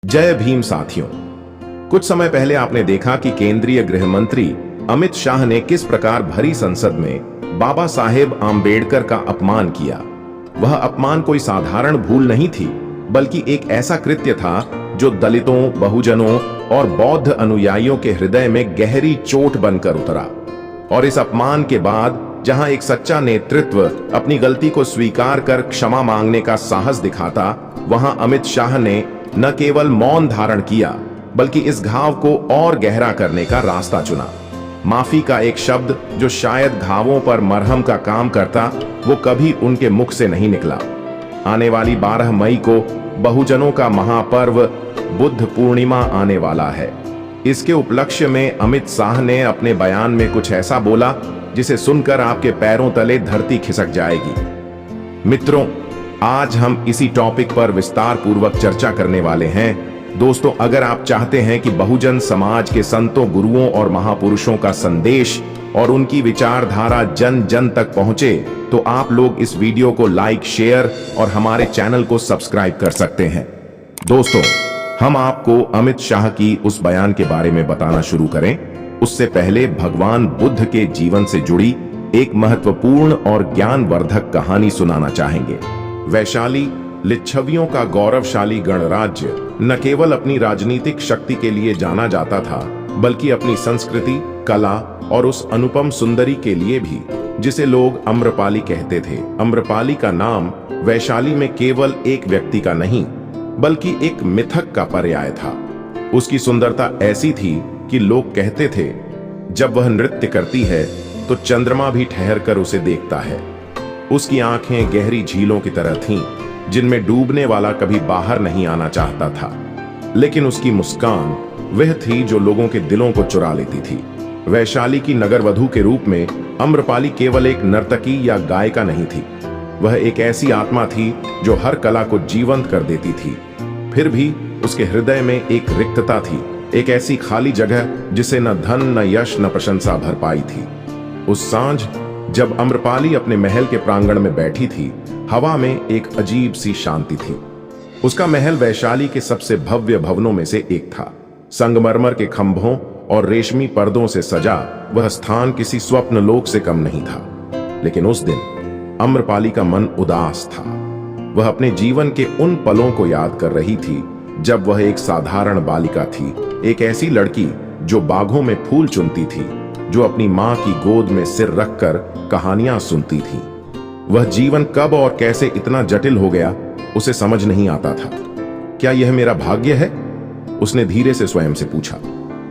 जय भीम साथियों। कुछ समय पहले आपने देखा कि केंद्रीय गृह मंत्री अमित शाह ने किस प्रकार भरी संसद में बाबा साहेब आम्बेडकर का अपमान किया। वह अपमान कोई साधारण भूल नहीं थी, बल्कि एक ऐसा कृत्य था जो दलितों, बहुजनों और बौद्ध अनुयायियों के हृदय में गहरी चोट बनकर उतरा। और इस अपमान के बाद जहां एक सच्चा नेतृत्व अपनी गलती को स्वीकार कर क्षमा मांगने का साहस दिखाता, वहां अमित शाह ने न केवल मौन धारण किया, बल्कि इस घाव को और गहरा करने का रास्ता चुना। माफी का एक शब्द जो शायद घावों पर मरहम का काम करता, वो कभी उनके मुख से नहीं निकला। आने वाली 12 मई को बहुजनों का महापर्व बुद्ध पूर्णिमा आने वाला है। इसके उपलक्ष्य में अमित शाह ने अपने बयान में कुछ ऐसा बोला जिसे सुनकर आपके पैरों तले धरती खिसक जाएगी। मित्रों, आज हम इसी टॉपिक पर विस्तार पूर्वक चर्चा करने वाले हैं। दोस्तों, अगर आप चाहते हैं कि बहुजन समाज के संतों, गुरुओं और महापुरुषों का संदेश और उनकी विचारधारा जन जन तक पहुंचे, तो आप लोग इस वीडियो को लाइक, शेयर और हमारे चैनल को सब्सक्राइब कर सकते हैं। दोस्तों, हम आपको अमित शाह की उस बयान के बारे में बताना शुरू करें, उससे पहले भगवान बुद्ध के जीवन से जुड़ी एक महत्वपूर्ण और ज्ञानवर्धक कहानी सुनाना चाहेंगे। वैशाली लिच्छवियों का गौरवशाली गणराज्य न केवल अपनी राजनीतिक शक्ति के लिए जाना जाता था, बल्कि अपनी संस्कृति, कला और उस अनुपम सुंदरी के लिए भी, जिसे लोग अम्रपाली कहते थे। अम्रपाली का नाम वैशाली में केवल एक व्यक्ति का नहीं, बल्कि एक मिथक का पर्याय था। उसकी सुंदरता ऐसी थी कि लोग कहते थे, जब वह नृत्य करती है तो चंद्रमा भी ठहर कर उसे देखता है। उसकी आंखें गहरी झीलों की तरह थीं, जिनमें डूबने वाला कभी बाहर नहीं आना चाहता था। लेकिन उसकी मुस्कान वह थी जो लोगों के दिलों को चुरा लेती थी। वैशाली की नगरवधू के रूप में अम्रपाली केवल एक नर्तकी या गायिका नहीं थी, वह एक ऐसी आत्मा थी जो हर कला को जीवंत कर देती थी। फिर भी उसके हृदय में एक रिक्तता थी, एक ऐसी खाली जगह जिसे न धन, न यश, न प्रशंसा भर पाई थी। उस सांझ जब अम्रपाली अपने महल के प्रांगण में बैठी थी, हवा में एक अजीब सी शांति थी। उसका महल वैशाली के सबसे भव्य भवनों में से एक था। संगमरमर के खंभों और रेशमी पर्दों से सजा वह स्थान किसी स्वप्न लोक से कम नहीं था। लेकिन उस दिन अम्रपाली का मन उदास था। वह अपने जीवन के उन पलों को याद कर रही थी जब वह एक साधारण बालिका थी, एक ऐसी लड़की जो बागों में फूल चुनती थी, जो अपनी मां की गोद में सिर रखकर कहानियां सुनती थी। वह जीवन कब और कैसे इतना जटिल हो गया, उसे समझ नहीं आता था। क्या यह मेरा भाग्य है? उसने धीरे से स्वयं से पूछा,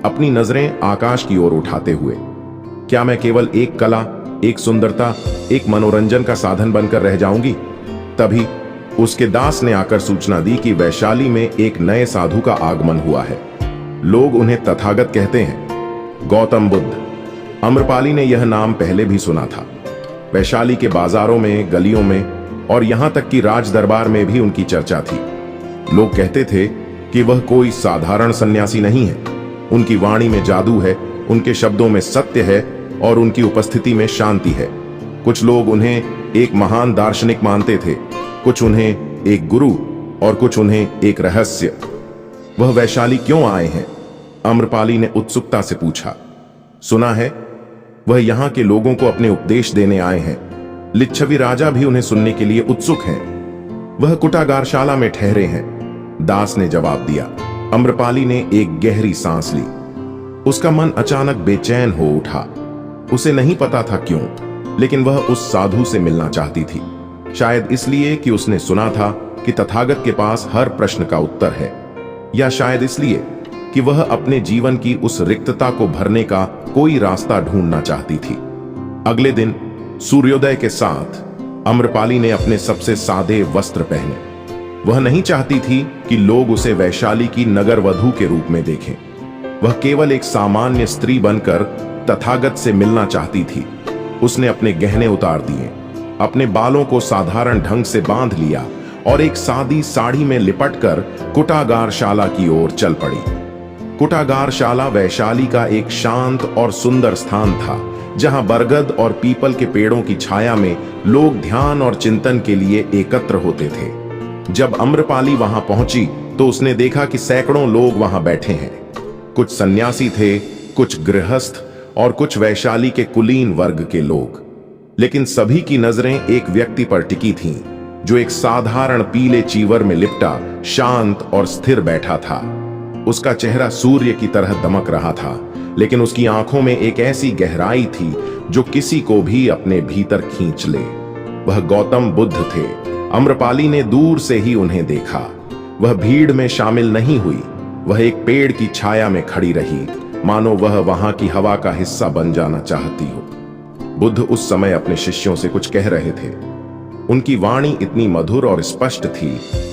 अपनी नजरें आकाश की ओर उठाते हुए। क्या मैं केवल एक कला, एक सुंदरता, एक मनोरंजन का साधन बनकर रह जाऊंगी? तभी उसके दास ने आकर सूचना दी कि वैशाली में एक नए साधु का आगमन हुआ है। लोग उन्हें तथागत कहते हैं, गौतम बुद्ध। अम्रपाली ने यह नाम पहले भी सुना था। वैशाली के बाजारों में, गलियों में और यहां तक कि राज दरबार में भी उनकी चर्चा थी। लोग कहते थे कि वह कोई साधारण सन्यासी नहीं है। उनकी वाणी में जादू है, उनके शब्दों में सत्य है और उनकी उपस्थिति में शांति है। कुछ लोग उन्हें एक महान दार्शनिक मानते थे, कुछ उन्हें एक गुरु और कुछ उन्हें एक रहस्य। वह वैशाली क्यों आए हैं? अम्रपाली ने उत्सुकता से पूछा। सुना है वह यहां के लोगों को अपने उपदेश देने आए हैं। लिच्छवी राजा भी उन्हें सुनने के लिए उत्सुक हैं। वह कुटागारशाला में ठहरे हैं, दास ने जवाब दिया। अम्रपाली ने एक गहरी सांस ली। उसका मन अचानक बेचैन हो उठा। उसे नहीं पता था क्यों, लेकिन वह उस साधु से मिलना चाहती थी। शायद इसलिए कि उसने सुना था कि तथागत के पास हर प्रश्न का उत्तर है, या शायद इसलिए कि वह अपने जीवन की उस रिक्तता को भरने का कोई रास्ता ढूंढना चाहती थी। अगले दिन सूर्योदय के साथ अम्रपाली ने अपने सबसे सादे वस्त्र पहने। वह नहीं चाहती थी कि लोग उसे वैशाली की नगरवधू के रूप में देखें। वह केवल एक सामान्य स्त्री बनकर तथागत से मिलना चाहती थी। उसने अपने गहने उतार दिए, अपने बालों को साधारण ढंग से बांध लिया और एक सादी साड़ी में लिपटकर कुटागारशाला की ओर चल पड़ी। कुटागारशाला वैशाली का एक शांत और सुंदर स्थान था, जहां बरगद और पीपल के पेड़ों की छाया में लोग ध्यान और चिंतन के लिए एकत्र होते थे। जब अम्रपाली वहां पहुंची तो उसने देखा कि सैकड़ों लोग वहां बैठे हैं। कुछ सन्यासी थे, कुछ गृहस्थ और कुछ वैशाली के कुलीन वर्ग के लोग। लेकिन सभी की नजरें एक व्यक्ति पर टिकी थीं, जो एक साधारण पीले चीवर में लिपटा शांत और स्थिर बैठा था। उसका चेहरा सूर्य की तरह दमक रहा था, लेकिन उसकी आंखों में एक ऐसी गहराई थी जो किसी को भी अपने भीतर खींच ले। वह गौतम बुद्ध थे। अम्रपाली ने दूर से ही उन्हें देखा। वह भीड़ में शामिल नहीं हुई। वह एक पेड़ की छाया में खड़ी रही, मानो वह वहां की हवा का हिस्सा बन जाना चाहती हो। बुद्ध उस समय अपने शिष्यों से कुछ कह रहे थे। उनकी वाणी इतनी मधुर और स्पष्ट थी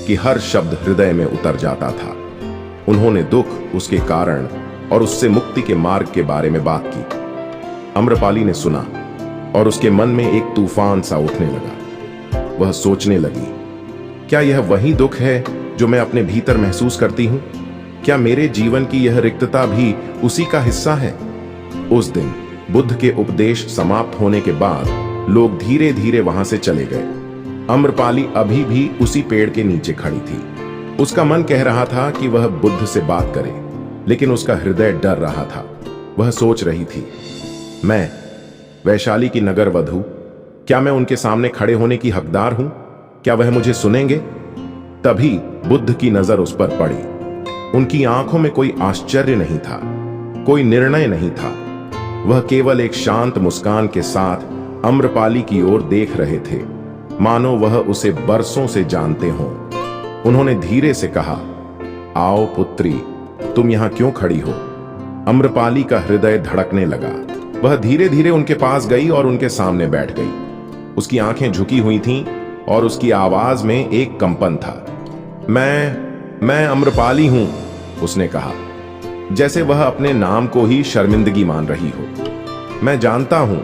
कि हर शब्द हृदय में उतर जाता था। उन्होंने दुख, उसके कारण और उससे मुक्ति के मार्ग के बारे में बात की। अम्रपाली ने सुना और उसके मन में एक तूफान सा उठने लगा। वह सोचने लगी, क्या यह वही दुख है जो मैं अपने भीतर महसूस करती हूं? क्या मेरे जीवन की यह रिक्तता भी उसी का हिस्सा है? उस दिन बुद्ध के उपदेश समाप्त होने के बाद लोग धीरे धीरे वहां से चले गए। अम्रपाली अभी भी उसी पेड़ के नीचे खड़ी थी। उसका मन कह रहा था कि वह बुद्ध से बात करे, लेकिन उसका हृदय डर रहा था। वह सोच रही थी, मैं वैशाली की नगर वधू, क्या मैं उनके सामने खड़े होने की हकदार हूं? क्या वह मुझे सुनेंगे? तभी बुद्ध की नजर उस पर पड़ी। उनकी आंखों में कोई आश्चर्य नहीं था, कोई निर्णय नहीं था। वह केवल एक शांत मुस्कान के साथ अम्रपाली की ओर देख रहे थे, मानो वह उसे बरसों से जानते हों। उन्होंने धीरे से कहा, आओ पुत्री, तुम यहां क्यों खड़ी हो? अम्रपाली का हृदय धड़कने लगा। वह धीरे धीरे उनके पास गई और उनके सामने बैठ गई। उसकी आंखें झुकी हुई थीं और उसकी आवाज में एक कंपन था। मैं अम्रपाली हूं, उसने कहा, जैसे वह अपने नाम को ही शर्मिंदगी मान रही हो। मैं जानता हूं,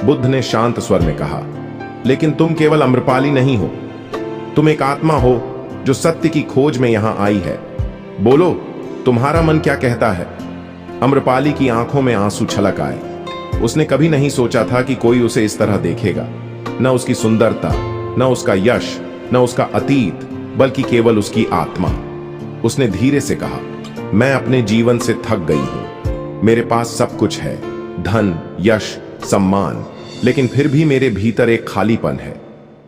बुद्ध ने शांत स्वर में कहा, लेकिन तुम केवल अम्रपाली नहीं हो। तुम एक आत्मा हो जो सत्य की खोज में यहां आई है। बोलो, तुम्हारा मन क्या कहता है? अम्रपाली की आंखों में आंसू छलक आए। उसने कभी नहीं सोचा था कि कोई उसे इस तरह देखेगा। न उसकी सुंदरता, न उसका यश, न उसका अतीत, बल्कि केवल उसकी आत्मा। उसने धीरे से कहा, मैं अपने जीवन से थक गई हूं। मेरे पास सब कुछ है, धन, यश, सम्मान, लेकिन फिर भी मेरे भीतर एक खालीपन है।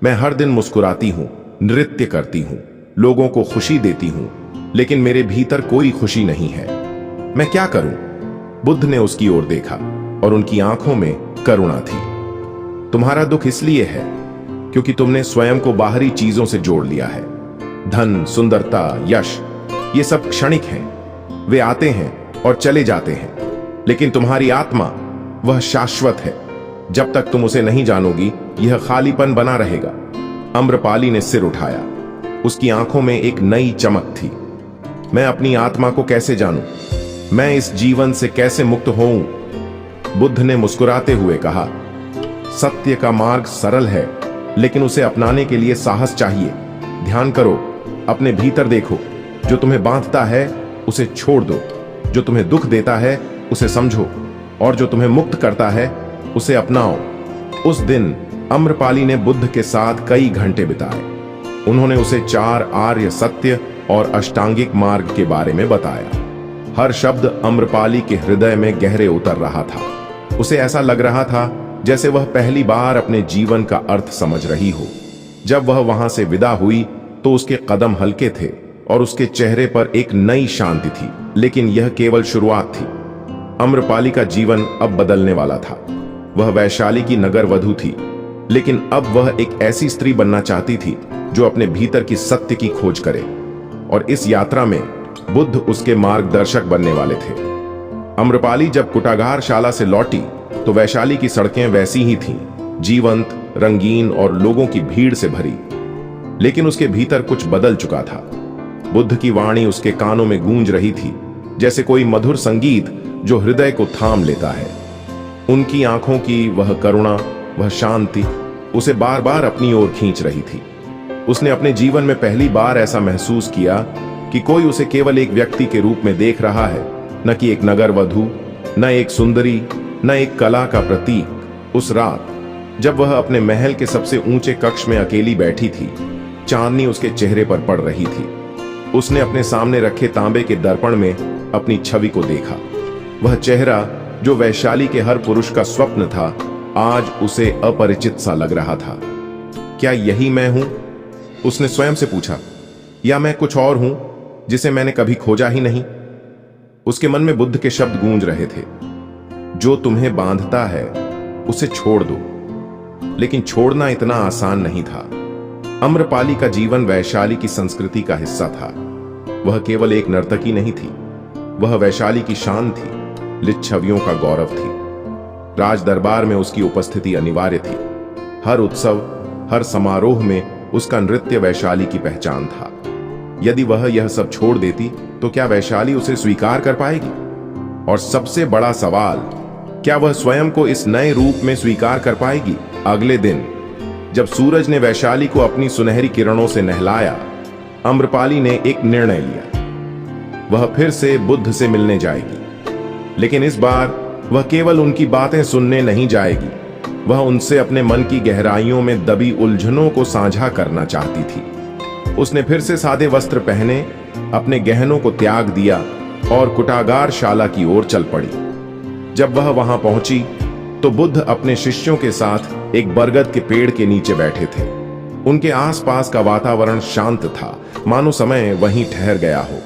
मैं हर दिन मुस्कुराती हूं, नृत्य करती हूं, लोगों को खुशी देती हूं, लेकिन मेरे भीतर कोई खुशी नहीं है। मैं क्या करूं? बुद्ध ने उसकी ओर देखा और उनकी आंखों में करुणा थी। तुम्हारा दुख इसलिए है क्योंकि तुमने स्वयं को बाहरी चीजों से जोड़ लिया है। धन, सुंदरता, यश, ये सब क्षणिक हैं। वे आते हैं और चले जाते हैं, लेकिन तुम्हारी आत्मा, वह शाश्वत है। जब तक तुम उसे नहीं जानोगी, यह खालीपन बना रहेगा। अम्रपाली ने सिर उठाया। उसकी आंखों में एक नई चमक थी। मैं अपनी आत्मा को कैसे जानूं? मैं इस जीवन से कैसे मुक्त होऊं? बुद्ध ने मुस्कुराते हुए कहा, सत्य का मार्ग सरल है, लेकिन उसे अपनाने के लिए साहस चाहिए। ध्यान करो, अपने भीतर देखो। जो तुम्हें बांधता है उसे छोड़ दो, जो तुम्हें दुख देता है उसे समझो, और जो तुम्हें मुक्त करता है उसे अपनाओ। उस दिन अम्रपाली ने बुद्ध के साथ कई घंटे बिताए। उन्होंने उसे 4 आर्य सत्य और अष्टांगिक मार्ग के बारे में बताया। हर शब्द अम्रपाली के हृदय में गहरे उतर रहा था। उसे ऐसा लग रहा था जैसे वह पहली बार अपने जीवन का अर्थ समझ रही हो। जब वह वहां से विदा हुई तो उसके कदम हल्के थे और उसके चेहरे पर एक नई शांति थी। लेकिन यह केवल शुरुआत थी। अम्रपाली का जीवन अब बदलने वाला था। वह वैशाली की नगर वधू थी, लेकिन अब वह एक ऐसी स्त्री बनना चाहती थी जो अपने भीतर की सत्य की खोज करे। और इस यात्रा में बुद्ध उसके मार्गदर्शक बनने वाले थे। अम्रपाली जब कुटागार शाला से लौटी तो वैशाली की सड़कें वैसी ही थीं, जीवंत, रंगीन और लोगों की भीड़ से भरी। लेकिन उसके भीतर कुछ बदल चुका था। बुद्ध की वाणी उसके कानों में गूंज रही थी, जैसे कोई मधुर संगीत जो हृदय को थाम लेता है। उनकी आंखों की वह करुणा, वह शांति उसे बार बार अपनी ओर खींच रही थी। उसने अपने जीवन में पहली बार ऐसा महसूस किया कि कोई उसे केवल एक व्यक्ति के रूप में देख रहा है, न कि एक नगर वधू, न एक सुंदरी, न एक कला का प्रतीक। उस रात जब वह अपने महल के सबसे ऊंचे कक्ष में अकेली बैठी थी, चांदनी उसके चेहरे पर पड़ रही थी। उसने अपने सामने रखे तांबे के दर्पण में अपनी छवि को देखा। वह चेहरा जो वैशाली के हर पुरुष का स्वप्न था, आज उसे अपरिचित सा लग रहा था। क्या यही मैं हूं? उसने स्वयं से पूछा, या मैं कुछ और हूं जिसे मैंने कभी खोजा ही नहीं? उसके मन में बुद्ध के शब्द गूंज रहे थे, जो तुम्हें बांधता है उसे छोड़ दो। लेकिन छोड़ना इतना आसान नहीं था। अम्रपाली का जीवन वैशाली की संस्कृति का हिस्सा था। वह केवल एक नर्तकी नहीं थी, वह वैशाली की शान थी, लिच्छवियों का गौरव थी। राज दरबार में उसकी उपस्थिति अनिवार्य थी। हर उत्सव, हर समारोह में उसका नृत्य वैशाली की पहचान था। यदि वह यह सब छोड़ देती तो क्या वैशाली उसे स्वीकार कर पाएगी? और सबसे बड़ा सवाल, क्या वह स्वयं को इस नए रूप में स्वीकार कर पाएगी? अगले दिन जब सूरज ने वैशाली को अपनी सुनहरी किरणों से नहलाया, अम्रपाली ने एक निर्णय लिया। वह फिर से बुद्ध से मिलने जाएगी, लेकिन इस बार वह केवल उनकी बातें सुनने नहीं जाएगी, वह उनसे अपने मन की गहराइयों में दबी उलझनों को साझा करना चाहती थी। उसने फिर से सादे वस्त्र पहने, अपने गहनों को त्याग दिया और कुटागार शाला की ओर चल पड़ी। जब वह वहां पहुंची तो बुद्ध अपने शिष्यों के साथ एक बरगद के पेड़ के नीचे बैठे थे। उनके आसपास का वातावरण शांत था, मानो समय वहीं ठहर गया हो।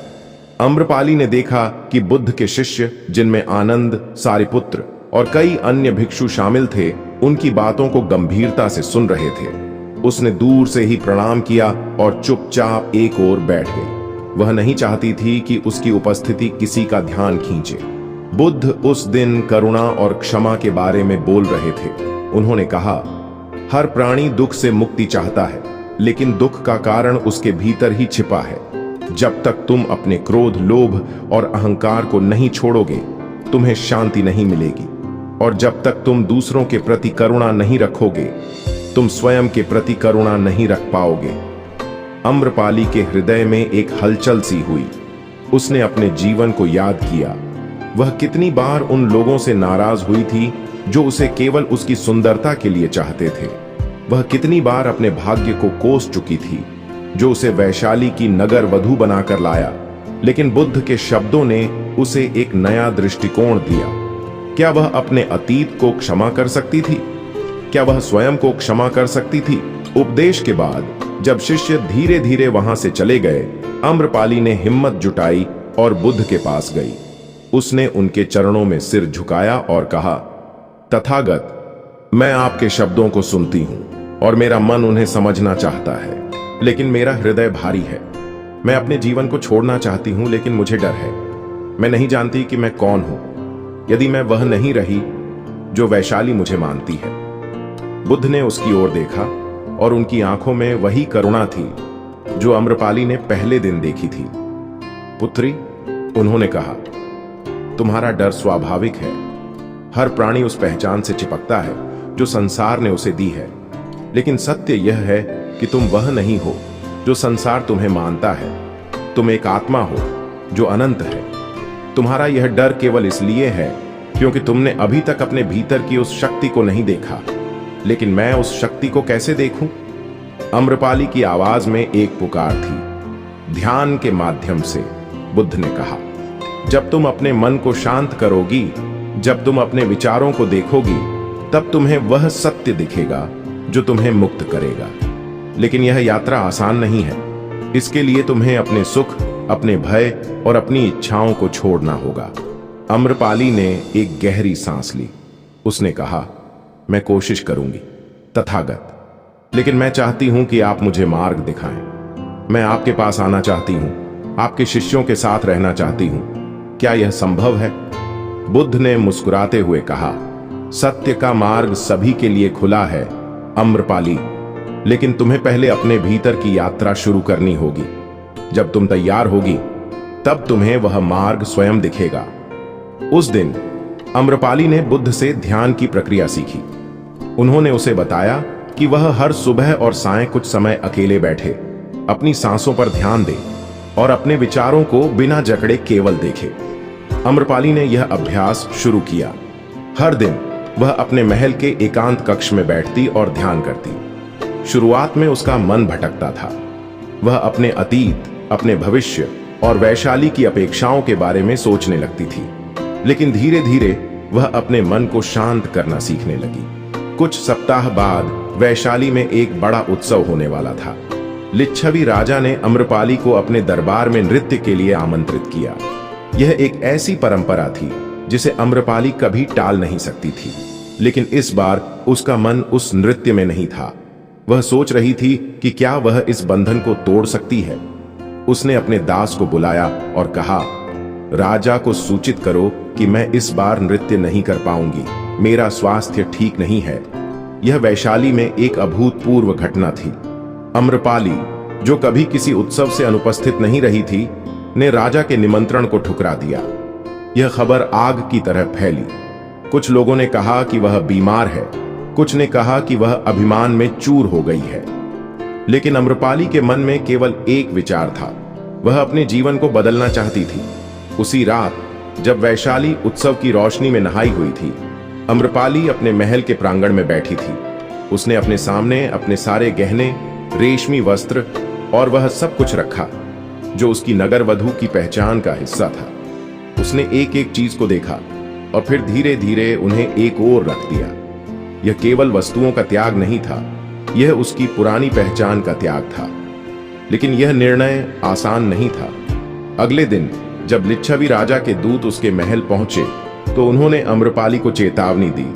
अम्रपाली ने देखा कि बुद्ध के शिष्य, जिनमें आनंद, सारिपुत्र और कई अन्य भिक्षु शामिल थे, उनकी बातों को गंभीरता से सुन रहे थे। उसने दूर से ही प्रणाम किया और चुपचाप एक ओर बैठ गई। वह नहीं चाहती थी कि उसकी उपस्थिति किसी का ध्यान खींचे। बुद्ध उस दिन करुणा और क्षमा के बारे में बोल रहे थे। उन्होंने कहा, हर प्राणी दुख से मुक्ति चाहता है, लेकिन दुख का कारण उसके भीतर ही छिपा है। जब तक तुम अपने क्रोध, लोभ और अहंकार को नहीं छोड़ोगे, तुम्हें शांति नहीं मिलेगी। और जब तक तुम दूसरों के प्रति करुणा नहीं रखोगे, तुम स्वयं के प्रति करुणा नहीं रख पाओगे। अम्रपाली के हृदय में एक हलचल सी हुई। उसने अपने जीवन को याद किया। वह कितनी बार उन लोगों से नाराज हुई थी जो उसे केवल उसकी सुंदरता के लिए चाहते थे। वह कितनी बार अपने भाग्य को कोस चुकी थी, जो उसे वैशाली की नगर वधू बनाकर लाया। लेकिन बुद्ध के शब्दों ने उसे एक नया दृष्टिकोण दिया। क्या वह अपने अतीत को क्षमा कर सकती थी? क्या वह स्वयं को क्षमा कर सकती थी? उपदेश के बाद जब शिष्य धीरे धीरे वहां से चले गए, अम्रपाली ने हिम्मत जुटाई और बुद्ध के पास गई। उसने उनके चरणों में सिर झुकाया और कहा, तथागत, मैं आपके शब्दों को सुनती हूं और मेरा मन उन्हें समझना चाहता है, लेकिन मेरा हृदय भारी है। मैं अपने जीवन को छोड़ना चाहती हूं, लेकिन मुझे डर है। मैं नहीं जानती कि मैं कौन हूं, यदि मैं वह नहीं रही जो वैशाली मुझे मानती है। बुद्ध ने उसकी ओर देखा और उनकी आंखों में वही करुणा थी जो अम्रपाली ने पहले दिन देखी थी। पुत्री, उन्होंने कहा, तुम्हारा डर स्वाभाविक है। हर प्राणी उस पहचान से चिपकता है जो संसार ने उसे दी है। लेकिन सत्य यह है कि तुम वह नहीं हो जो संसार तुम्हें मानता है। तुम एक आत्मा हो जो अनंत है। तुम्हारा यह डर केवल इसलिए है क्योंकि तुमने अभी तक अपने भीतर की उस शक्ति को नहीं देखा। लेकिन मैं उस शक्ति को कैसे देखूं? अम्रपाली की आवाज में एक पुकार थी। ध्यान के माध्यम से, बुद्ध ने कहा। जब तुम अपने मन को शांत करोगी, जब तुम अपने विचारों को देखोगी, तब तुम्हें वह सत्य दिखेगा जो तुम्हें मुक्त करेगा। लेकिन यह यात्रा आसान नहीं है। इसके लिए तुम्हें अपने सुख, अपने भय और अपनी इच्छाओं को छोड़ना होगा। अम्रपाली ने एक गहरी सांस ली। उसने कहा, मैं कोशिश करूंगी तथागत, लेकिन मैं चाहती हूं कि आप मुझे मार्ग दिखाएं। मैं आपके पास आना चाहती हूं, आपके शिष्यों के साथ रहना चाहती हूं। क्या यह संभव है? बुद्ध ने मुस्कुराते हुए कहा, सत्य का मार्ग सभी के लिए खुला है अम्रपाली, लेकिन तुम्हें पहले अपने भीतर की यात्रा शुरू करनी होगी। जब तुम तैयार होगी, तब तुम्हें वह मार्ग स्वयं दिखेगा। उस दिन अम्रपाली ने बुद्ध से ध्यान की प्रक्रिया सीखी। उन्होंने उसे बताया कि वह हर सुबह और सायं कुछ समय अकेले बैठे, अपनी सांसों पर ध्यान दे और अपने विचारों को बिना जकड़े केवल देखे। अम्रपाली ने यह अभ्यास शुरू किया। हर दिन वह अपने महल के एकांत कक्ष में बैठती और ध्यान करती। शुरुआत में उसका मन भटकता था। वह अपने अतीत, अपने भविष्य और वैशाली की अपेक्षाओं के बारे में सोचने लगती थी। लेकिन धीरे धीरे वह अपने मन को शांत करना सीखने लगी। कुछ सप्ताह बाद वैशाली में एक बड़ा उत्सव होने वाला था। लिच्छवी राजा ने अम्रपाली को अपने दरबार में नृत्य के लिए आमंत्रित किया। यह एक ऐसी परंपरा थी जिसे अम्रपाली कभी टाल नहीं सकती थी। लेकिन इस बार उसका मन उस नृत्य में नहीं था। वह सोच रही थी कि क्या वह इस बंधन को तोड़ सकती है। उसने अपने दास को बुलाया और कहा, राजा को सूचित करो कि मैं इस बार नृत्य नहीं कर पाऊंगी। मेरा स्वास्थ्य ठीक नहीं है। यह वैशाली में एक अभूतपूर्व घटना थी। अम्रपाली, जो कभी किसी उत्सव से अनुपस्थित नहीं रही थी, ने राजा के निमंत्रण को ठुकरा दिया। यह खबर आग की तरह फैली। कुछ लोगों ने कहा कि वह बीमार है, कुछ ने कहा कि वह अभिमान में चूर हो गई है। लेकिन अम्रपाली के मन में केवल एक विचार था, वह अपने जीवन को बदलना चाहती थी। उसी रात जब वैशाली उत्सव की रोशनी में नहाई हुई थी, अम्रपाली अपने महल के प्रांगण में बैठी थी। उसने अपने सामने अपने सारे गहने, रेशमी वस्त्र और वह सब कुछ रखा जो उसकी नगर वधू की पहचान का हिस्सा था। उसने एक एक चीज को देखा और फिर धीरे धीरे उन्हें एक ओर रख दिया। यह केवल वस्तुओं का त्याग नहीं था, यह उसकी पुरानी पहचान का त्याग था। लेकिन यह निर्णय आसान नहीं था। अगले दिन जब लिच्छवी राजा के दूत उसके महल पहुंचे तो उन्होंने अम्रपाली को चेतावनी दी।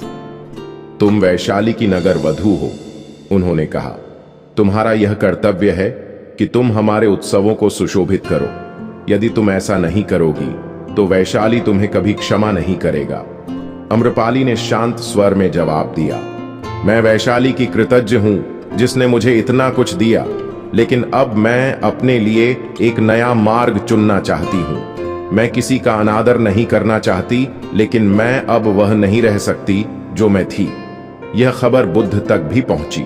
तुम वैशाली की नगर वधू हो, उन्होंने कहा। तुम्हारा यह कर्तव्य है कि तुम हमारे उत्सवों को सुशोभित करो। यदि तुम ऐसा नहीं करोगी तो वैशाली तुम्हें कभी क्षमा नहीं करेगा। अम्रपाली ने शांत स्वर में जवाब दिया, मैं वैशाली की कृतज्ञ हूं जिसने मुझे इतना कुछ दिया, लेकिन अब मैं अपने लिए एक नया मार्ग चुनना चाहती हूं। मैं किसी का अनादर नहीं करना चाहती, लेकिन मैं अब वह नहीं रह सकती जो मैं थी। यह खबर बुद्ध तक भी पहुंची।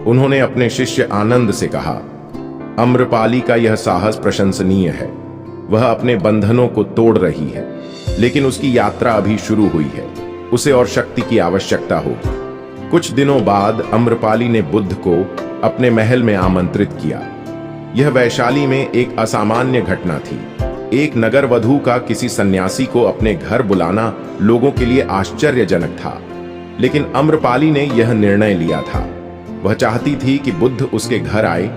उन्होंने अपने शिष्य आनंद से कहा, अम्रपाली का यह साहस प्रशंसनीय है। वह अपने बंधनों को तोड़ रही है, लेकिन उसकी यात्रा अभी शुरू हुई है। उसे और शक्ति की आवश्यकता होगी। कुछ दिनों बाद अम्रपाली ने बुद्ध को अपने महल में आमंत्रित किया। यह वैशाली में एक असामान्य घटना थी। एक नगर वधू का किसी सन्यासी को अपने घर बुलाना लोगों के लिए आश्चर्यजनक था, लेकिन अम्रपाली ने यह निर्णय लिया था। वह चाहती थी कि बुद्ध उसके घर आए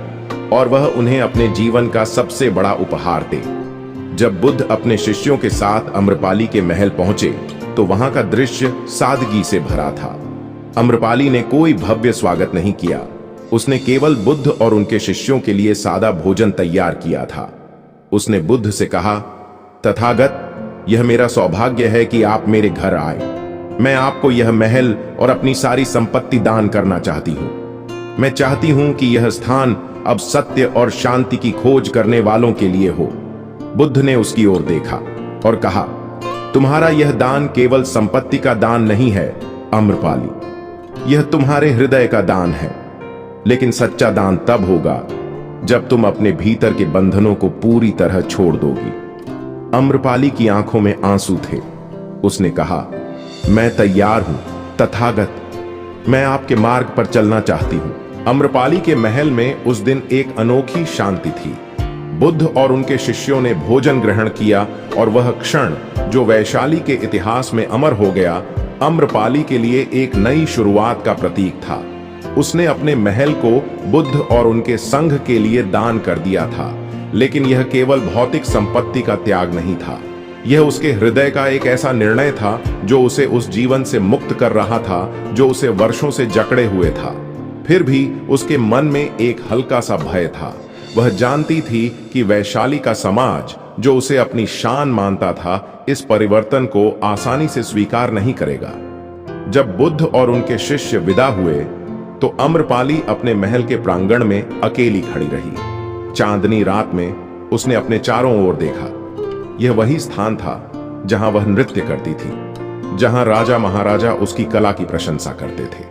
और वह उन्हें अपने जीवन का सबसे बड़ा उपहार दे। जब बुद्ध अपने शिष्यों के साथ अम्रपाली के महल पहुंचे तो वहां का दृश्य सादगी से भरा था। अम्रपाली ने कोई भव्य स्वागत नहीं किया। उसने केवल बुद्ध और उनके शिष्यों के लिए सादा भोजन तैयार किया था। उसने बुद्ध से कहा, तथागत, यह मेरा सौभाग्य है कि आप मेरे घर आए। मैं आपको यह महल और अपनी सारी संपत्ति दान करना चाहती हूं। मैं चाहती हूं कि यह स्थान अब सत्य और शांति की खोज करने वालों के लिए हो। बुद्ध ने उसकी ओर देखा और कहा, तुम्हारा यह दान केवल संपत्ति का दान नहीं है अम्रपाली, यह तुम्हारे हृदय का दान है। लेकिन सच्चा दान तब होगा जब तुम अपने भीतर के बंधनों को पूरी तरह छोड़ दोगी। अम्रपाली की आंखों में आंसू थे। उसने कहा, मैं तैयार हूं तथागत, मैं आपके मार्ग पर चलना चाहती हूं। अम्रपाली के महल में उस दिन एक अनोखी शांति थी। बुद्ध और उनके शिष्यों ने भोजन ग्रहण किया और वह क्षण जो वैशाली के इतिहास में अमर हो गया, अम्रपाली के लिए एक नई शुरुआत का प्रतीक था। उसने अपने महल को बुद्ध और उनके संघ के लिए दान कर दिया था, लेकिन यह केवल भौतिक संपत्ति का त्याग नहीं था। यह उसके हृदय का एक ऐसा निर्णय था जो उसे उस जीवन से मुक्त कर रहा था जो उसे वर्षों से जकड़े हुए था। फिर भी उसके मन में एक हल्का सा भय था। वह जानती थी कि वैशाली का समाज, जो उसे अपनी शान मानता था, इस परिवर्तन को आसानी से स्वीकार नहीं करेगा। जब बुद्ध और उनके शिष्य विदा हुए तो अम्रपाली अपने महल के प्रांगण में अकेली खड़ी रही। चांदनी रात में उसने अपने चारों ओर देखा। यह वही स्थान था जहां वह नृत्य करती थी, जहां राजा महाराजा उसकी कला की प्रशंसा करते थे,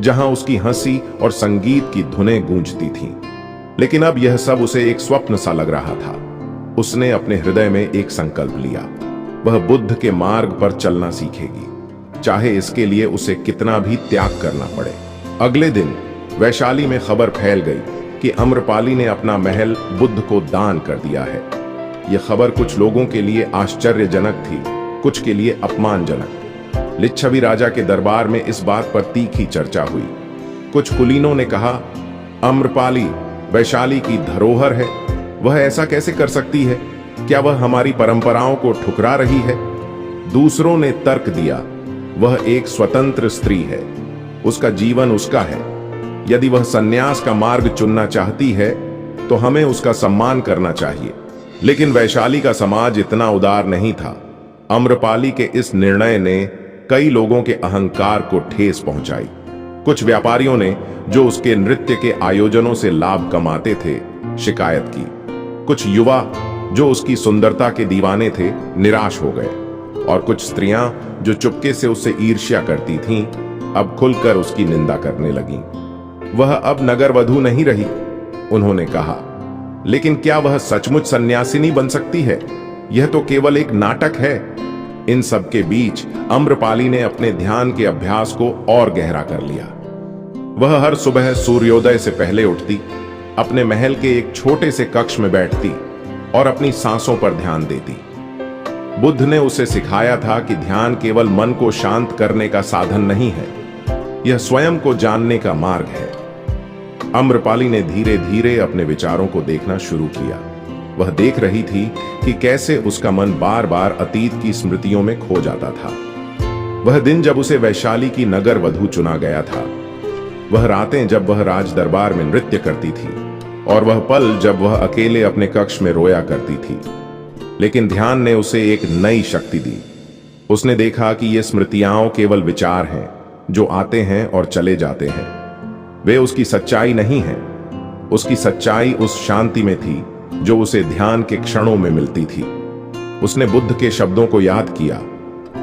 जहां उसकी हंसी और संगीत की धुनें गूंजती थीं। लेकिन अब यह सब उसे एक स्वप्न सा लग रहा था। उसने अपने हृदय में एक संकल्प लिया, वह बुद्ध के मार्ग पर चलना सीखेगी, चाहे इसके लिए उसे कितना भी त्याग करना पड़े। अगले दिन वैशाली में खबर फैल गई कि अम्रपाली ने अपना महल बुद्ध को दान कर दिया है। यह खबर कुछ लोगों के लिए आश्चर्यजनक थी, कुछ के लिए अपमानजनक। लिच्छवी राजा के दरबार में इस बात पर तीखी चर्चा हुई। कुछ कुलीनों ने कहा, अम्रपाली वैशाली की धरोहर है, वह ऐसा कैसे कर सकती है? क्या वह हमारी परंपराओं को ठुकरा रही है? दूसरों ने तर्क दिया, वह एक स्वतंत्र स्त्री है, उसका जीवन उसका है। यदि वह सन्यास का मार्ग चुनना चाहती है तो हमें उसका सम्मान करना चाहिए। लेकिन वैशाली का समाज इतना उदार नहीं था। अम्रपाली के इस निर्णय ने कई लोगों के अहंकार को ठेस पहुंचाई। कुछ व्यापारियों ने, जो उसके नृत्य के आयोजनों से लाभ कमाते थे, शिकायत की। कुछ युवा, जो उसकी सुंदरता के दीवाने थे, निराश हो गए। और कुछ स्त्रियां, जो चुपके से उससे ईर्ष्या करती थीं, अब खुलकर उसकी निंदा करने लगीं। वह अब नगर वधू नहीं रही, उन्होंने कहा। लेकिन क्या वह सचमुच सन्यासिनी बन सकती है? यह तो केवल एक नाटक है। इन सब के बीच अम्रपाली ने अपने ध्यान के अभ्यास को और गहरा कर लिया। वह हर सुबह सूर्योदय से पहले उठती, अपने महल के एक छोटे से कक्ष में बैठती और अपनी सांसों पर ध्यान देती। बुद्ध ने उसे सिखाया था कि ध्यान केवल मन को शांत करने का साधन नहीं है, यह स्वयं को जानने का मार्ग है। अम्रपाली ने धीरे धीरे अपने विचारों को देखना शुरू किया। वह देख रही थी कि कैसे उसका मन बार बार अतीत की स्मृतियों में खो जाता था। वह दिन जब उसे वैशाली की नगर वधू चुना गया था, वह रातें जब वह राज दरबार में नृत्य करती थी, और वह पल जब वह अकेले अपने कक्ष में रोया करती थी। लेकिन ध्यान ने उसे एक नई शक्ति दी। उसने देखा कि ये स्मृतियां केवल विचार हैं, जो आते हैं और चले जाते हैं। वे उसकी सच्चाई नहीं है। उसकी सच्चाई उस शांति में थी जो उसे ध्यान के क्षणों में मिलती थी। उसने बुद्ध के शब्दों को याद किया,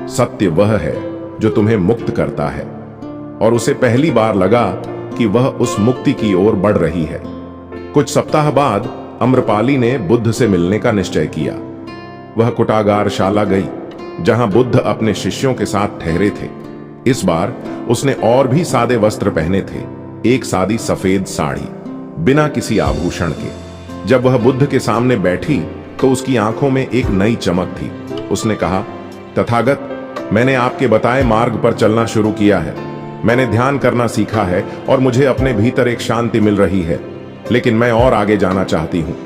सत्य वह है जो तुम्हें मुक्त करता है। और उसे पहली बार लगा कि वह उस मुक्ति की ओर बढ़ रही है। कुछ सप्ताह बाद अम्रपाली ने बुद्ध से मिलने का निश्चय किया। वह कुटागारशाला गई, जहां बुद्ध अपने शिष्यों के साथ ठहरे थे। इस बार उसने और भी सादे वस्त्र पहने थे, एक सादी सफेद साड़ी, बिना किसी आभूषण के। जब वह बुद्ध के सामने बैठी तो उसकी आंखों में एक नई चमक थी। उसने कहा, तथागत, मैंने आपके बताए मार्ग पर चलना शुरू किया है। मैंने ध्यान करना सीखा है और मुझे अपने भीतर एक शांति मिल रही है। लेकिन मैं और आगे जाना चाहती हूँ।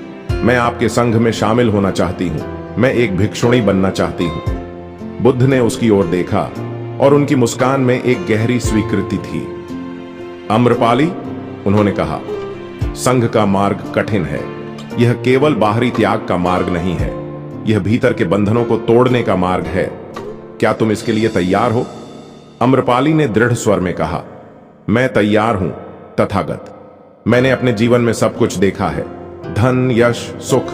मैं आपके संघ में शामिल होना चाहती हूँ। मैं एक भिक्षुणी बनना चाहती हूँ। बुद्ध ने उसकी ओर देखा और उनकी मुस्कान में एक गहरी स्वीकृति थी। अम्रपाली, उन्होंने कहा, संघ का मार्ग कठिन है। यह केवल बाहरी त्याग का मार्ग नहीं है, यह भीतर के बंधनों को तोड़ने का मार्ग है। क्या तुम इसके लिए तैयार हो? अम्रपाली ने दृढ़ स्वर में कहा, मैं तैयार हूं तथागत। मैंने अपने जीवन में सब कुछ देखा है, धन, यश, सुख,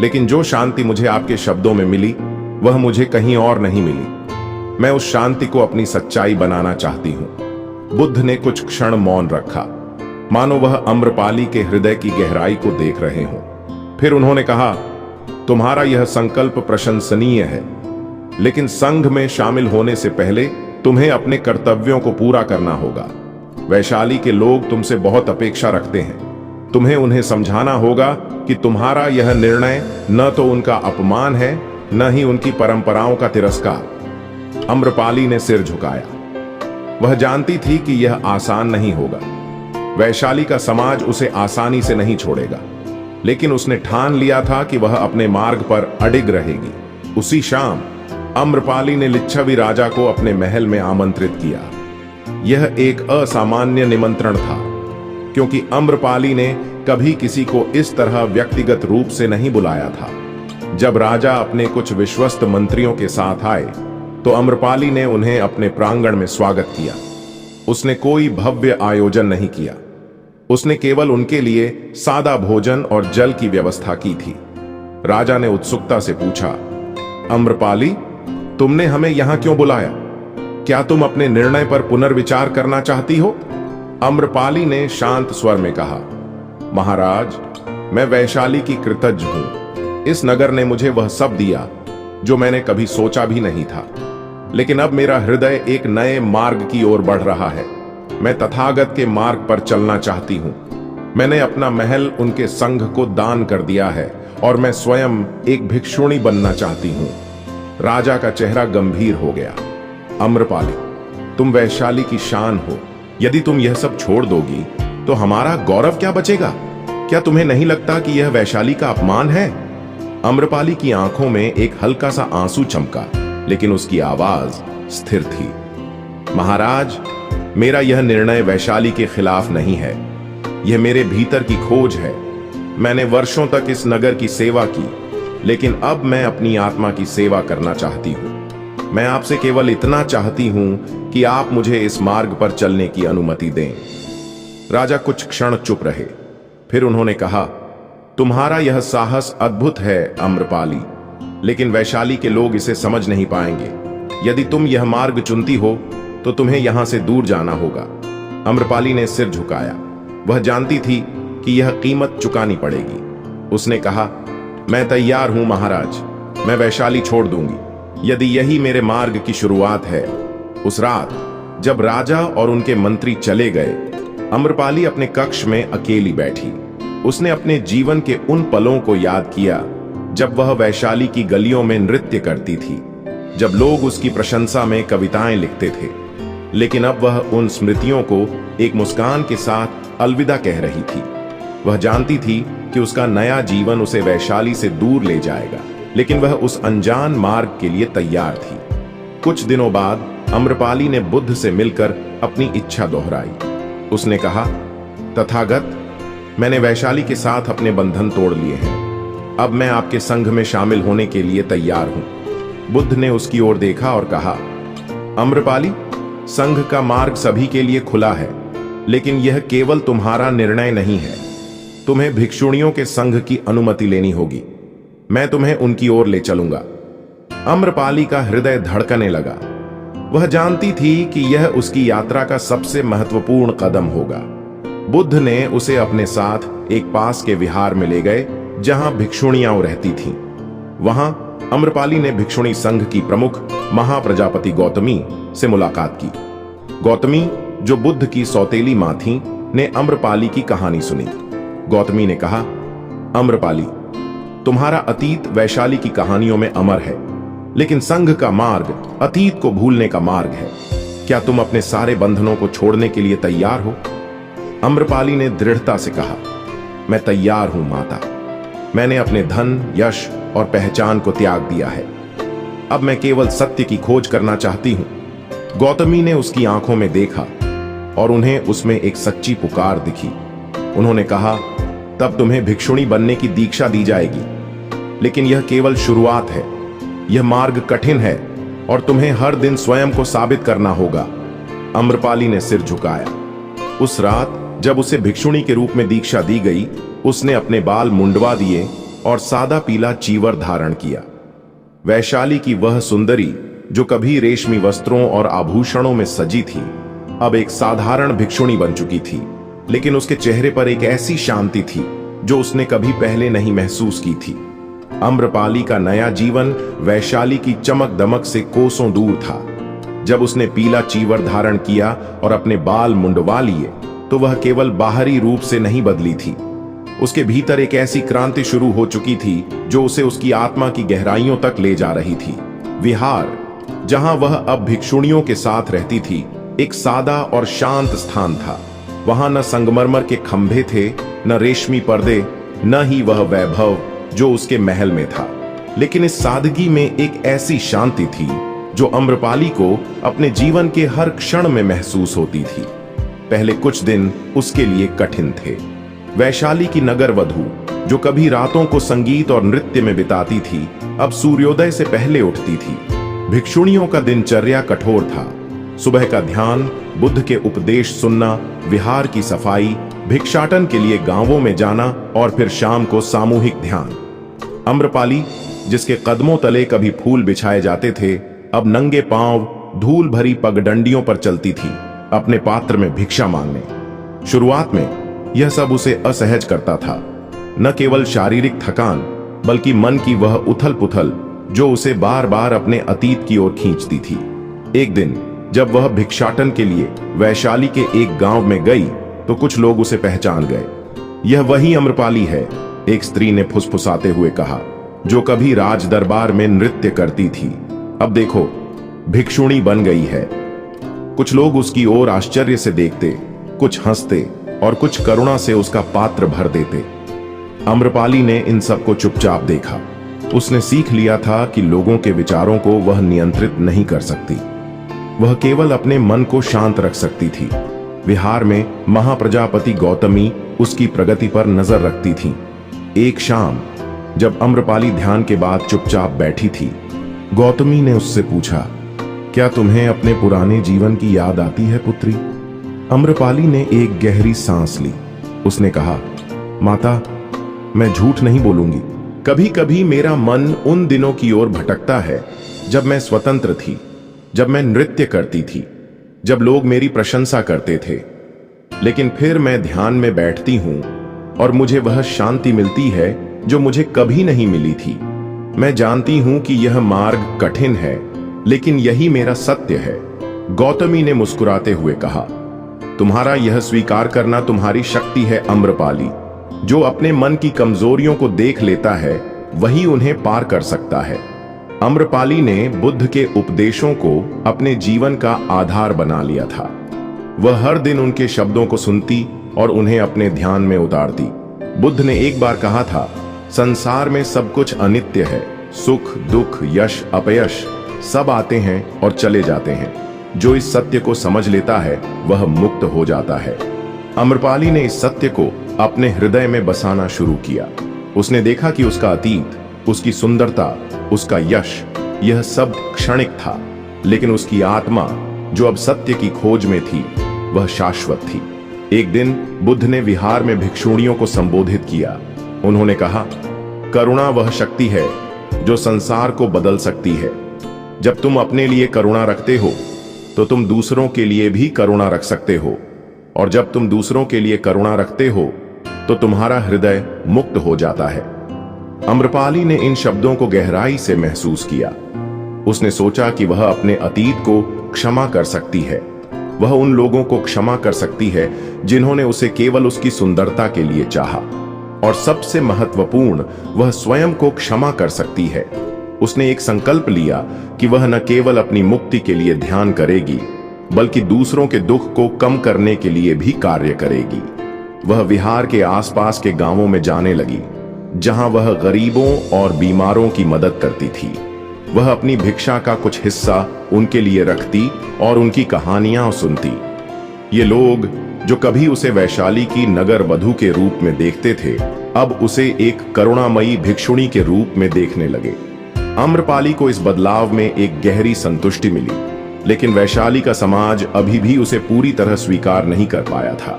लेकिन जो शांति मुझे आपके शब्दों में मिली वह मुझे कहीं और नहीं मिली। मैं उस शांति को अपनी सच्चाई बनाना चाहती हूं। बुद्ध ने कुछ क्षण मौन रखा, मानो वह अम्रपाली के हृदय की गहराई को देख रहे हों। फिर उन्होंने कहा, तुम्हारा यह संकल्प प्रशंसनीय है, लेकिन संघ में शामिल होने से पहले तुम्हें अपने कर्तव्यों को पूरा करना होगा। वैशाली के लोग तुमसे बहुत अपेक्षा रखते हैं। तुम्हें उन्हें समझाना होगा कि तुम्हारा यह निर्णय न तो उनका अपमान है, न ही उनकी परंपराओं का तिरस्कार। अम्रपाली ने सिर झुकाया। वह जानती थी कि यह आसान नहीं होगा। वैशाली का समाज उसे आसानी से नहीं छोड़ेगा, लेकिन उसने ठान लिया था कि वह अपने मार्ग पर अडिग रहेगी। उसी शाम अम्रपाली ने लिच्छवी राजा को अपने महल में आमंत्रित किया। यह एक असामान्य निमंत्रण था, क्योंकि अम्रपाली ने कभी किसी को इस तरह व्यक्तिगत रूप से नहीं बुलाया था। जब राजा अपने कुछ विश्वस्त मंत्रियों के साथ आए तो अम्रपाली ने उन्हें अपने प्रांगण में स्वागत किया। उसने कोई भव्य आयोजन नहीं किया। उसने केवल उनके लिए सादा भोजन और जल की व्यवस्था की थी। राजा ने उत्सुकता से पूछा, अम्रपाली, तुमने हमें यहां क्यों बुलाया? क्या तुम अपने निर्णय पर पुनर्विचार करना चाहती हो? अम्रपाली ने शांत स्वर में कहा, महाराज, मैं वैशाली की कृतज्ञ हूं। इस नगर ने मुझे वह सब दिया जो मैंने कभी सोचा भी नहीं था। लेकिन अब मेरा हृदय एक नए मार्ग की ओर बढ़ रहा है। मैं तथागत के मार्ग पर चलना चाहती हूं। मैंने अपना महल उनके संघ को दान कर दिया है और मैं स्वयं एक भिक्षुणी बनना चाहती हूं। राजा का चेहरा गंभीर हो गया। अम्रपाली, तुम वैशाली की शान हो। यदि तुम यह सब छोड़ दोगी तो हमारा गौरव क्या बचेगा? क्या तुम्हें नहीं लगता कि यह वैशाली का अपमान है? अम्रपाली की आंखों में एक हल्का सा आंसू चमका, लेकिन उसकी आवाज स्थिर थी। महाराज, मेरा यह निर्णय वैशाली के खिलाफ नहीं है। यह मेरे भीतर की खोज है। मैंने वर्षों तक इस नगर की सेवा की, लेकिन अब मैं अपनी आत्मा की सेवा करना चाहती हूं। मैं आपसे केवल इतना चाहती हूं कि आप मुझे इस मार्ग पर चलने की अनुमति दें। राजा कुछ क्षण चुप रहे। फिर उन्होंने कहा, तुम्हारा यह साहस अद्भुत है अम्रपाली, लेकिन वैशाली के लोग इसे समझ नहीं पाएंगे। यदि तुम यह मार्ग चुनती हो तो तुम्हें यहां से दूर जाना होगा। अम्रपाली ने सिर झुकाया। वह जानती थी कि यह कीमत चुकानी पड़ेगी। उसने कहा, मैं तैयार हूं महाराज, मैं वैशाली छोड़ दूंगी, यदि यही मेरे मार्ग की शुरुआत है। उस रात जब राजा और उनके मंत्री चले गए, अम्रपाली अपने कक्ष में अकेली बैठी। उसने अपने जीवन के उन पलों को याद किया जब वह वैशाली की गलियों में नृत्य करती थी, जब लोग उसकी प्रशंसा में कविताएं लिखते थे। लेकिन अब वह उन स्मृतियों को एक मुस्कान के साथ अलविदा कह रही थी। वह जानती थी कि उसका नया जीवन उसे वैशाली से दूर ले जाएगा, लेकिन वह उस अनजान मार्ग के लिए तैयार थी। कुछ दिनों बाद अम्रपाली ने बुद्ध से मिलकर अपनी इच्छा दोहराई। उसने कहा, तथागत, मैंने वैशाली के साथ अपने बंधन तोड़ लिए हैं। अब मैं आपके संघ में शामिल होने के लिए तैयार हूं। बुद्ध ने उसकी ओर देखा और कहा, अम्रपाली, संघ का मार्ग सभी के लिए खुला है, लेकिन यह केवल तुम्हारा निर्णय नहीं है। तुम्हें भिक्षुणियों के संघ की अनुमति लेनी होगी। मैं तुम्हें उनकी ओर ले चलूंगा। अम्रपाली का हृदय धड़कने लगा। वह जानती थी कि यह उसकी यात्रा का सबसे महत्वपूर्ण कदम होगा। बुद्ध ने उसे अपने साथ एक पास के विहार में ले गए जहां भिक्षुणियां रहती थीं। वहां अम्रपाली ने भिक्षुणी संघ की प्रमुख महाप्रजापति गौतमी से मुलाकात की। गौतमी, जो बुद्ध की सौतेली मां थी, ने अम्रपाली की कहानी सुनी। गौतमी ने कहा, अम्रपाली, तुम्हारा अतीत वैशाली की कहानियों में अमर है, लेकिन संघ का मार्ग अतीत को भूलने का मार्ग है। क्या तुम अपने सारे बंधनों को छोड़ने के लिए तैयार हो? अम्रपाली ने दृढ़ता से कहा, मैं तैयार हूं माता। मैंने अपने धन, यश और पहचान को त्याग दिया है। अब मैं केवल सत्य की खोज करना चाहती हूं। गौतमी ने उसकी आंखों में देखा और उन्हें उसमें एक सच्ची पुकार दिखी। उन्होंने कहा, तब तुम्हें भिक्षुणी बनने की दीक्षा दी जाएगी, लेकिन यह केवल शुरुआत है। यह मार्ग कठिन है और तुम्हें हर दिन स्वयं को साबित करना होगा। अम्रपाली ने सिर झुकाया। उस रात जब उसे भिक्षुणी के रूप में दीक्षा दी गई, उसने अपने बाल मुंडवा दिए और सादा पीला चीवर धारण किया। वैशाली की वह सुंदरी जो कभी रेशमी वस्त्रों और आभूषणों में सजी थी, अब एक साधारण भिक्षुणी बन चुकी थी, लेकिन उसके चेहरे पर एक ऐसी शांति थी जो उसने कभी पहले नहीं महसूस की थी। अम्रपाली का नया जीवन वैशाली की चमक दमक से कोसों दूर था। जब उसने पीला चीवर धारण किया और अपने बाल मुंडवा लिए, तो वह केवल बाहरी रूप से नहीं बदली थी। उसके भीतर एक ऐसी क्रांति शुरू हो चुकी थी जो उसे उसकी आत्मा की गहराइयों तक ले जा रही थी। विहार, जहां वह अब भिक्षुणियों के साथ रहती थी, एक सादा और शांत स्थान था। वहां न संगमरमर के खंभे थे, न रेशमी पर्दे, न ही वह वैभव जो उसके महल में था। लेकिन इस सादगी में एक ऐसी शांति थी जो अम्रपाली को अपने जीवन के हर क्षण में महसूस होती थी। पहले कुछ दिन उसके लिए कठिन थे। वैशाली की नगर वधू, जो कभी रातों को संगीत और नृत्य में बिताती थी, अब सूर्योदय से पहले उठती थी। भिक्षुणियों का दिनचर्या कठोर था। सुबह का ध्यान, बुद्ध के उपदेश सुनना, विहार की सफाई, भिक्षाटन के लिए गांवों में जाना और फिर शाम को सामूहिक ध्यान। अम्रपाली, जिसके कदमों तले कभी फूल बिछाए जाते थे, अब नंगे पांव धूल भरी पगडंडियों पर चलती थी, अपने पात्र में भिक्षा मांगने। शुरुआत में यह सब उसे असहज करता था। न केवल शारीरिक थकान, बल्कि मन की वह उथल पुथल जो उसे बार बार अपने अतीत की ओर खींचती थी। एक दिन जब वह भिक्षाटन के लिए वैशाली के एक गांव में गई, तो कुछ लोग उसे पहचान गए। यह वही अम्रपाली है, एक स्त्री ने फुसफुसाते हुए कहा, जो कभी राज दरबार में नृत्य करती थी, अब देखो भिक्षुणी बन गई है। कुछ लोग उसकी ओर आश्चर्य से देखते, कुछ हंसते और कुछ करुणा से उसका पात्र भर देते। अम्रपाली ने इन सबको चुपचाप देखा। उसने सीख लिया था कि लोगों के विचारों को वह नियंत्रित नहीं कर सकती, वह केवल अपने मन को शांत रख सकती थी। विहार में महाप्रजापति गौतमी उसकी प्रगति पर नजर रखती थी। एक शाम जब अम्रपाली ध्यान के बाद चुपचाप बैठी थी, गौतमी ने उससे पूछा, क्या तुम्हें अपने पुराने जीवन की याद आती है पुत्री? अम्रपाली ने एक गहरी सांस ली। उसने कहा, माता, मैं झूठ नहीं बोलूंगी। कभी कभी मेरा मन उन दिनों की ओर भटकता है जब मैं स्वतंत्र थी, जब मैं नृत्य करती थी, जब लोग मेरी प्रशंसा करते थे। लेकिन फिर मैं ध्यान में बैठती हूं और मुझे वह शांति मिलती है जो मुझे कभी नहीं मिली थी। मैं जानती हूं कि यह मार्ग कठिन है, लेकिन यही मेरा सत्य है। गौतमी ने मुस्कुराते हुए कहा, तुम्हारा यह स्वीकार करना तुम्हारी शक्ति है अम्रपाली। जो अपने मन की कमजोरियों को देख लेता है, वही उन्हें पार कर सकता है। अम्रपाली ने बुद्ध के उपदेशों को अपने जीवन का आधार बना लिया था। वह हर दिन उनके शब्दों को सुनती और उन्हें अपने ध्यान में उतारती। बुद्ध ने एक बार कहा था, संसार में सब कुछ अनित्य है, सुख दुख यश अपयश सब आते हैं और चले जाते हैं। जो इस सत्य को समझ लेता है वह मुक्त हो जाता है। अम्रपाली ने इस सत्य को अपने हृदय में बसाना शुरू किया। उसने देखा कि उसका अतीत, उसकी सुंदरता, उसका यश, यह सब क्षणिक था, लेकिन उसकी आत्मा जो अब सत्य की खोज में थी, वह शाश्वत थी। एक दिन बुद्ध ने विहार में भिक्षुणियों को संबोधित किया। उन्होंने कहा, करुणा वह शक्ति है जो संसार को बदल सकती है। जब तुम अपने लिए करुणा रखते हो तो तुम दूसरों के लिए भी करुणा रख सकते हो, और जब तुम दूसरों के लिए करुणा रखते हो तो तुम्हारा हृदय मुक्त हो जाता है। अम्रपाली ने इन शब्दों को गहराई से महसूस किया। उसने सोचा कि वह अपने अतीत को क्षमा कर सकती है। वह उन लोगों को क्षमा कर सकती है जिन्होंने उसे केवल उसकी सुंदरता के लिए चाहा, और सबसे महत्वपूर्ण, वह स्वयं को क्षमा कर सकती है। उसने एक संकल्प लिया कि वह न केवल अपनी मुक्ति के लिए ध्यान करेगी, बल्कि दूसरों के दुख को कम करने के लिए भी कार्य करेगी। वह विहार के आसपास के गांवों में जाने लगी, जहां वह गरीबों और बीमारों की मदद करती थी। वह अपनी भिक्षा का कुछ हिस्सा उनके लिए रखती और उनकी कहानियां सुनती। ये लोग जो कभी उसे वैशाली की नगर वधू के रूप में देखते थे, अब उसे एक करुणामयी भिक्षुणी के रूप में देखने लगे। अम्रपाली को इस बदलाव में एक गहरी संतुष्टि मिली, लेकिन वैशाली का समाज अभी भी उसे पूरी तरह स्वीकार नहीं कर पाया था।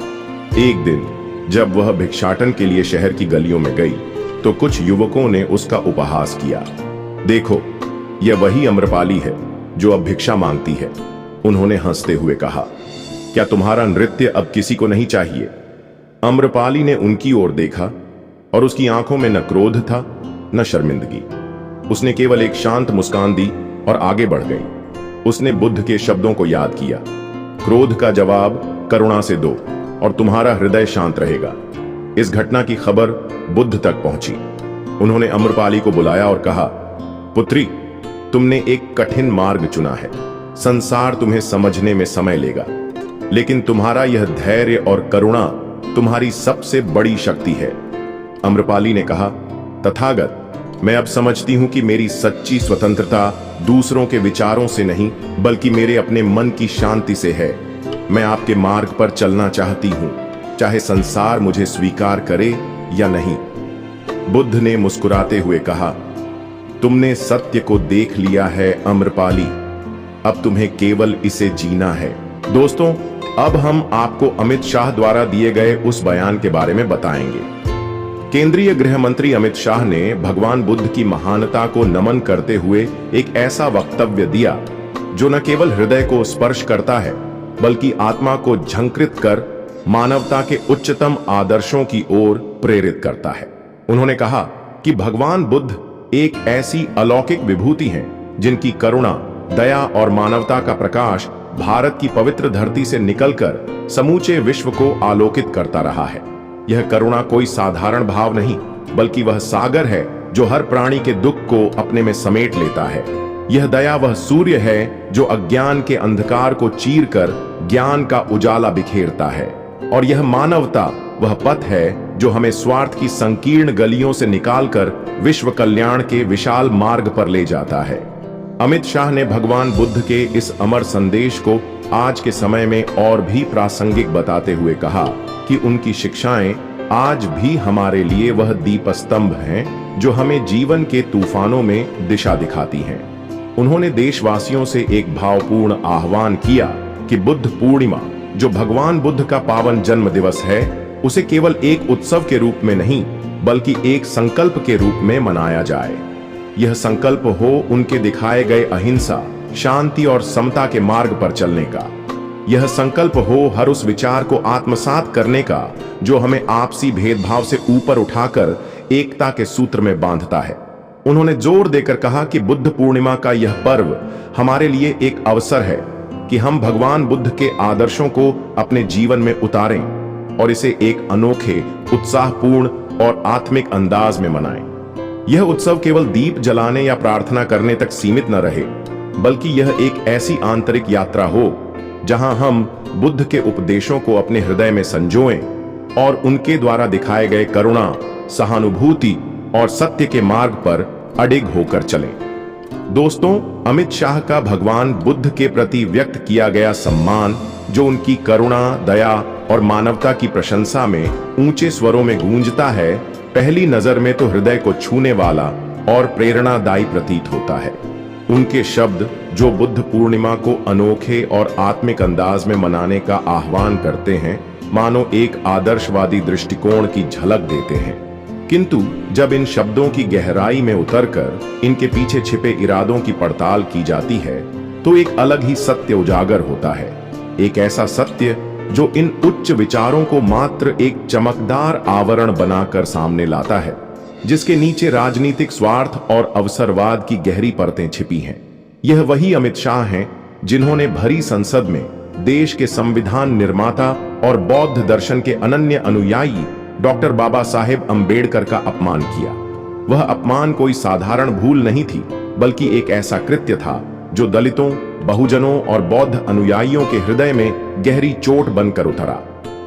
एक दिन जब वह भिक्षाटन के लिए शहर की गलियों में गई, तो कुछ युवकों ने उसका उपहास किया। देखो, यह वही अम्रपाली है जो अब भिक्षा मांगती है, उन्होंने हंसते हुए कहा। क्या तुम्हारा नृत्य अब किसी को नहीं चाहिए? अम्रपाली ने उनकी ओर देखा और उसकी आंखों में न क्रोध था न शर्मिंदगी। उसने केवल एक शांत मुस्कान दी और आगे बढ़ गई। उसने बुद्ध के शब्दों को याद किया, क्रोध का जवाब करुणा से दो और तुम्हारा हृदय शांत रहेगा। इस घटना की खबर बुद्ध तक पहुंची। उन्होंने अम्रपाली को बुलाया और कहा, पुत्री, तुमने एक कठिन मार्ग चुना है। संसार तुम्हें समझने में समय लेगा, लेकिन तुम्हारा यह धैर्य और करुणा तुम्हारी सबसे बड़ी शक्ति है। अम्रपाली ने कहा, तथागत, मैं अब समझती हूं कि मेरी सच्ची स्वतंत्रता दूसरों के विचारों से नहीं, बल्कि मेरे अपने मन की शांति से है। मैं आपके मार्ग पर चलना चाहती हूं, चाहे संसार मुझे स्वीकार करे या नहीं। बुद्ध ने मुस्कुराते हुए कहा, तुमने सत्य को देख लिया है अम्रपाली, अब तुम्हें केवल इसे जीना है। दोस्तों, अब हम आपको अमित शाह द्वारा दिए गए उस बयान के बारे में बताएंगे। केंद्रीय गृह मंत्री अमित शाह ने भगवान बुद्ध की महानता को नमन करते हुए एक ऐसा वक्तव्य दिया जो न केवल हृदय को स्पर्श करता है, बल्कि आत्मा को झंकृत कर मानवता के उच्चतम आदर्शों की ओर प्रेरित करता है। उन्होंने कहा कि भगवान बुद्ध एक ऐसी अलौकिक विभूति हैं जिनकी करुणा, दया और मानवता का प्रकाश भारत की पवित्र धरती से निकलकर समूचे विश्व को आलोकित करता रहा है। यह करुणा कोई साधारण भाव नहीं, बल्कि वह सागर है जो हर प्राणी के दुख को अपने में समेट लेता है। यह दया वह सूर्य है जो अज्ञान के अंधकार को चीरकर ज्ञान का उजाला बिखेरता है, और यह मानवता वह पथ है जो हमें स्वार्थ की संकीर्ण गलियों से निकालकर विश्व कल्याण के विशाल मार्ग पर ले जाता है। अमित शाह ने भगवान बुद्ध के इस अमर संदेश को आज के समय में और भी प्रासंगिक बताते हुए कहा कि उनकी शिक्षाएं आज भी हमारे लिए वह दीपस्तंभ हैं जो हमें जीवन के तूफानों में दिशा दिखाती हैं। उन्होंने देशवासियों से एक भावपूर्ण आह्वान किया कि बुद्ध पूर्णिमा, जो भगवान बुद्ध का पावन जन्म दिवस है, उसे केवल एक उत्सव के रूप में नहीं बल्कि एक संकल्प के रूप में मनाया जाए। यह संकल्प हो उनके दिखाए गए अहिंसा, शांति और समता के मार्ग पर चलने का। यह संकल्प हो हर उस विचार को आत्मसात करने का जो हमें आपसी भेदभाव से ऊपर उठाकर एकता के सूत्र में बांधता है। उन्होंने जोर देकर कहा कि बुद्ध पूर्णिमा का यह पर्व हमारे लिए एक अवसर है कि हम भगवान बुद्ध के आदर्शों को अपने जीवन में उतारें और इसे एक अनोखे, उत्साहपूर्ण और आत्मिक अंदाज में मनाएं। यह उत्सव केवल दीप जलाने या प्रार्थना करने तक सीमित न रहे, बल्कि यह एक ऐसी आंतरिक यात्रा हो जहां हम बुद्ध के उपदेशों को अपने हृदय में संजोएं और उनके द्वारा दिखाए गए करुणा, सहानुभूति और सत्य के मार्ग पर अडिग होकर चलें। दोस्तों, अमित शाह का भगवान बुद्ध के प्रति व्यक्त किया गया सम्मान, जो उनकी करुणा, दया और मानवता की प्रशंसा में ऊंचे स्वरों में गूंजता है, पहली नजर में तो हृदय को छूने वाला और प्रेरणादायी प्रतीत होता है। उनके शब्द जो बुद्ध पूर्णिमा को अनोखे और आत्मिक अंदाज में मनाने का आह्वान करते हैं, मानो एक आदर्शवादी दृष्टिकोण की झलक देते हैं। किंतु जब इन शब्दों की गहराई में उतरकर इनके पीछे छिपे इरादों की पड़ताल की जाती है, तो एक अलग ही सत्य उजागर होता है। एक ऐसा सत्य जो इन उच्च विचारों को मात्र एक चमकदार आवरण बनाकर सामने लाता है, जिसके नीचे राजनीतिक स्वार्थ और अवसरवाद की गहरी परतें छिपी हैं। यह वही अमित शाह हैं जिन्होंने भरी संसद में देश के संविधान निर्माता और बौद्ध दर्शन के अनन्य अनुयायी डॉक्टर बाबा साहेब अम्बेडकर का अपमान किया। वह अपमान कोई साधारण भूल नहीं थी, बल्कि एक ऐसा कृत्य था जो दलितों, बहुजनों और बौद्ध अनुयायियों के हृदय में गहरी चोट बनकर उतरा।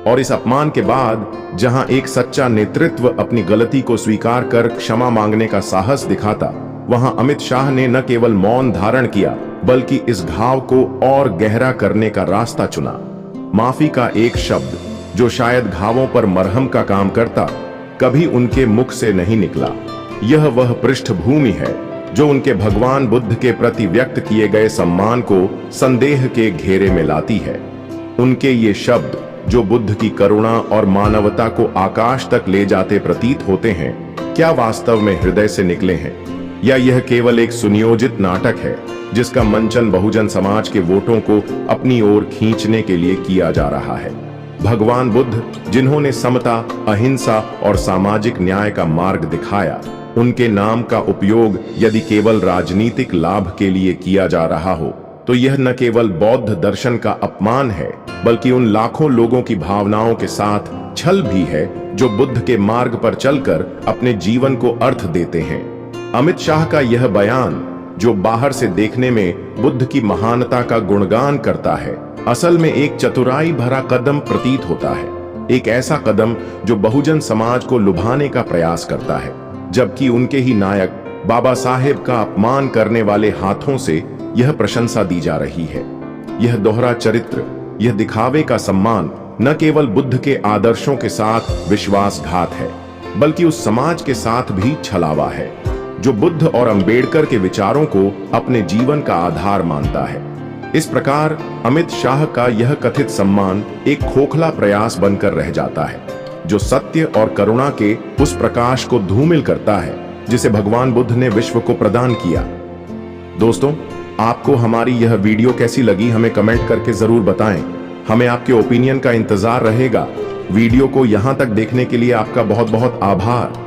और इस अपमान के बाद जहां एक सच्चा नेतृत्व अपनी गलती को स्वीकार कर क्षमा मांगने का साहस दिखाता, वहां अमित शाह ने न केवल मौन धारण किया, बल्कि इस घाव को और गहरा करने का रास्ता चुना। माफी का एक शब्द जो शायद घावों पर मरहम का काम करता, कभी उनके मुख से नहीं निकला। यह वह पृष्ठभूमि है जो उनके भगवान बुद्ध के प्रति व्यक्त किए गए सम्मान को संदेह के घेरे में लाती है। उनके ये शब्द जो बुद्ध की करुणा और मानवता को आकाश तक ले जाते प्रतीत होते हैं, क्या वास्तव में हृदय से निकले हैं, या यह केवल एक सुनियोजित नाटक है जिसका मंचन बहुजन समाज के वोटों को अपनी ओर खींचने के लिए किया जा रहा है। भगवान बुद्ध, जिन्होंने समता, अहिंसा और सामाजिक न्याय का मार्ग दिखाया, उनके नाम का उपयोग यदि केवल राजनीतिक लाभ के लिए किया जा रहा हो, तो यह न केवल बौद्ध दर्शन का अपमान है, बल्कि उन लाखों लोगों की भावनाओं के साथ छल भी है जो बुद्ध के मार्ग पर चलकर अपने जीवन को अर्थ देते हैं। अमित शाह का यह बयान, जो बाहर से देखने में बुद्ध की महानता का गुणगान करता है, असल में एक चतुराई भरा कदम प्रतीत होता है। एक ऐसा कदम जो बहुजन समाज को लुभाने का प्रयास करता है, जबकि उनके ही नायक बाबा साहेब का अपमान करने वाले हाथों से यह प्रशंसा दी जा रही है। यह दोहरा चरित्र, यह दिखावे का सम्मान न केवल बुद्ध के आदर्शों के साथ विश्वासघात है, बल्कि उस समाज के साथ भी छलावा है जो बुद्ध और अंबेडकर के विचारों को अपने जीवन का आधार मानता है। इस प्रकार अमित शाह का यह कथित सम्मान एक खोखला प्रयास बनकर रह जाता है, जो सत्य और करुणा के उस प्रकाश को धूमिल करता है जिसे भगवान बुद्ध ने विश्व को प्रदान किया। दोस्तों, आपको हमारी यह वीडियो कैसी लगी, हमें कमेंट करके जरूर बताएं। हमें आपके ओपिनियन का इंतजार रहेगा। वीडियो को यहां तक देखने के लिए आपका बहुत बहुत आभार।